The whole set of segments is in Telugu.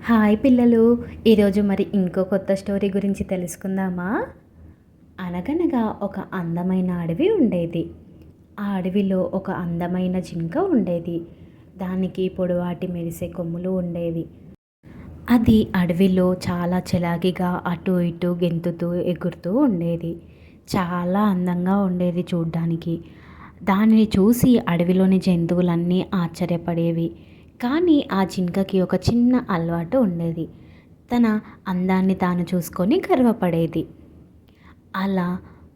హాయ్ పిల్లలు, ఈరోజు మరి ఇంకో కొత్త స్టోరీ గురించి తెలుసుకుందామా? అనగనగా ఒక అందమైన అడవి ఉండేది. ఆ అడవిలో ఒక అందమైన జింక ఉండేది. దానికి పొడవాటి మెరిసే కొమ్ములు ఉండేవి. అది అడవిలో చాలా చలాకీగా అటు ఇటు గెంతుతూ ఎగురుతూ ఉండేది. చాలా అందంగా ఉండేది చూడ్డానికి. దానిని చూసి అడవిలోని జంతువులన్నీ ఆశ్చర్యపడేవి. కానీ ఆ జింకకి ఒక చిన్న అలవాటు ఉండేది. తన అందాన్ని తాను చూసుకొని గర్వపడేది. అలా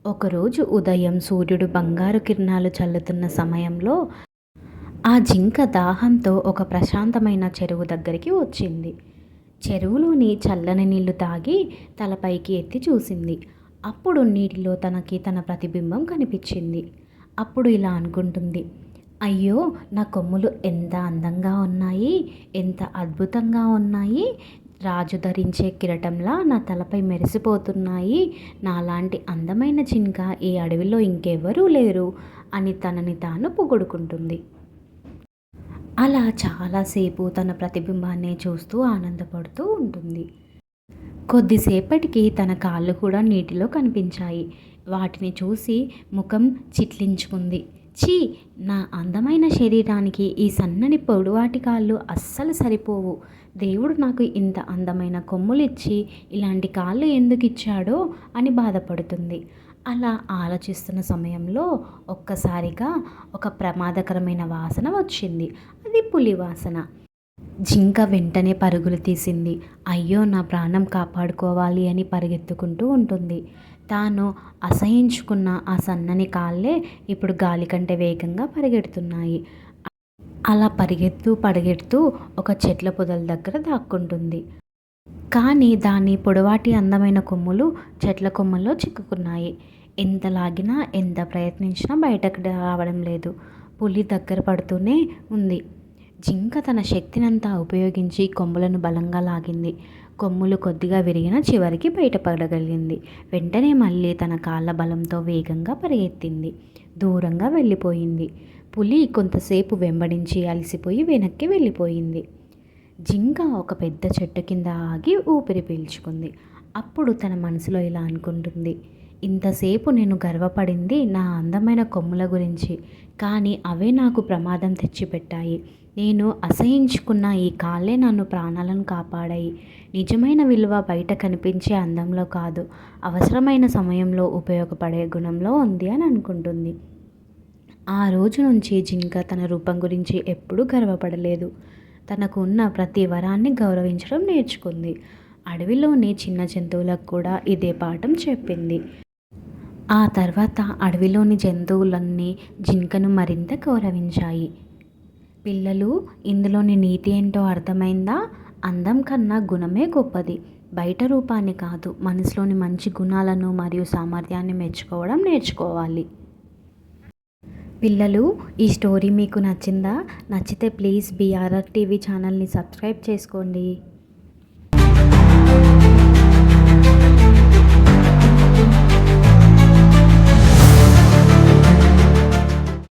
ఒకరోజు ఉదయం సూర్యుడు బంగారు కిరణాలు చల్లుతున్న సమయంలో ఆ జింక దాహంతో ఒక ప్రశాంతమైన చెరువు దగ్గరికి వచ్చింది. చెరువులోని చల్లని నీళ్లు తాగి తలపైకి ఎత్తి చూసింది. అప్పుడు నీటిలో తనకి తన ప్రతిబింబం కనిపించింది. అప్పుడు ఇలా అనుకుంటుంది, అయ్యో, నా కొమ్ములు ఎంత అందంగా ఉన్నాయి, ఎంత అద్భుతంగా ఉన్నాయి, రాజు ధరించే కిరీటంలా నా తలపై మెరిసిపోతున్నాయి. నాలాంటి అందమైన జింక ఈ అడవిలో ఇంకెవరూ లేరు అని తనని తాను పొగుడుకుంటుంది. అలా చాలాసేపు తన ప్రతిబింబాన్ని చూస్తూ ఆనందపడుతూ ఉంటుంది. కొద్దిసేపటికి తన కాళ్ళు కూడా నీటిలో కనిపించాయి. వాటిని చూసి ముఖం చిట్లించుకుంది. ఛీ, నా అందమైన శరీరానికి ఈ సన్నని పొడవాటి కాళ్ళు అస్సలు సరిపోవు. దేవుడు నాకు ఇంత అందమైన కొమ్ములిచ్చి ఇలాంటి కాళ్ళు ఎందుకు ఇచ్చాడో అని బాధపడుతుంది. అలా ఆలోచిస్తున్న సమయంలో ఒక్కసారిగా ఒక ప్రమాదకరమైన వాసన వచ్చింది. అది పులి వాసన. జింక వెంటనే పరుగులు తీసింది. అయ్యో, నా ప్రాణం కాపాడుకోవాలి అని పరిగెత్తుకుంటూ ఉంటుంది. తాను అసహించుకున్న ఆ సన్నని కాళ్ళే ఇప్పుడు గాలి కంటే వేగంగా పరిగెడుతున్నాయి. అలా పరిగెడుతూ ఒక చెట్ల పొదల దగ్గర దాక్కుంటుంది. కానీ దాని పొడవాటి అందమైన కొమ్ములు చెట్ల కొమ్మల్లో చిక్కుకున్నాయి. ఎంత లాగినా ఎంత ప్రయత్నించినా బయటకు రావడం లేదు. పులి దగ్గర పడుతూనే ఉంది. జింక తన శక్తినంతా ఉపయోగించి కొమ్ములను బలంగా లాగింది. కొమ్ములు కొద్దిగా విరిగిన చివరికి బయటపడగలిగింది. వెంటనే మళ్ళీ తన కాళ్ళ బలంతో వేగంగా పరిగెత్తింది. దూరంగా వెళ్ళిపోయింది. పులి కొంతసేపు వెంబడించి అలసిపోయి వెనక్కి వెళ్ళిపోయింది. జింక ఒక పెద్ద చెట్టు కింద ఆగి ఊపిరి పీల్చుకుంది. అప్పుడు తన మనసులో ఇలా అనుకుంటుంది, ఇంతసేపు నేను గర్వపడింది నా అందమైన కొమ్ముల గురించి, కానీ అవే నాకు ప్రమాదం తెచ్చిపెట్టాయి. నేను అసహించుకున్న ఈ కాళ్ళే నన్ను ప్రాణాలను కాపాడాయి. నిజమైన విలువ బయట కనిపించే అందంలో కాదు, అవసరమైన సమయంలో ఉపయోగపడే గుణంలో ఉంది అని అనుకుంటుంది. ఆ రోజు నుంచి జింక తన రూపం గురించి ఎప్పుడూ గర్వపడలేదు. తనకు ఉన్న ప్రతి వరాన్ని గౌరవించడం నేర్చుకుంది. అడవిలోని చిన్న జంతువులకు కూడా ఇదే పాఠం చెప్పింది. ఆ తర్వాత అడవిలోని జంతువులన్నీ జింకను మరింత గౌరవించాయి. పిల్లలు, ఇందులోని నీతి ఏంటో అర్థమైందా? అందం కన్నా గుణమే గొప్పది. బయట రూపాన్ని కాదు, మనసులోని మంచి గుణాలను మరియు సామర్థ్యాన్ని మెచ్చుకోవడం నేర్చుకోవాలి. పిల్లలు, ఈ స్టోరీ మీకు నచ్చిందా? నచ్చితే ప్లీజ్ BRR టీవీ ఛానల్ని సబ్స్క్రైబ్ చేసుకోండి.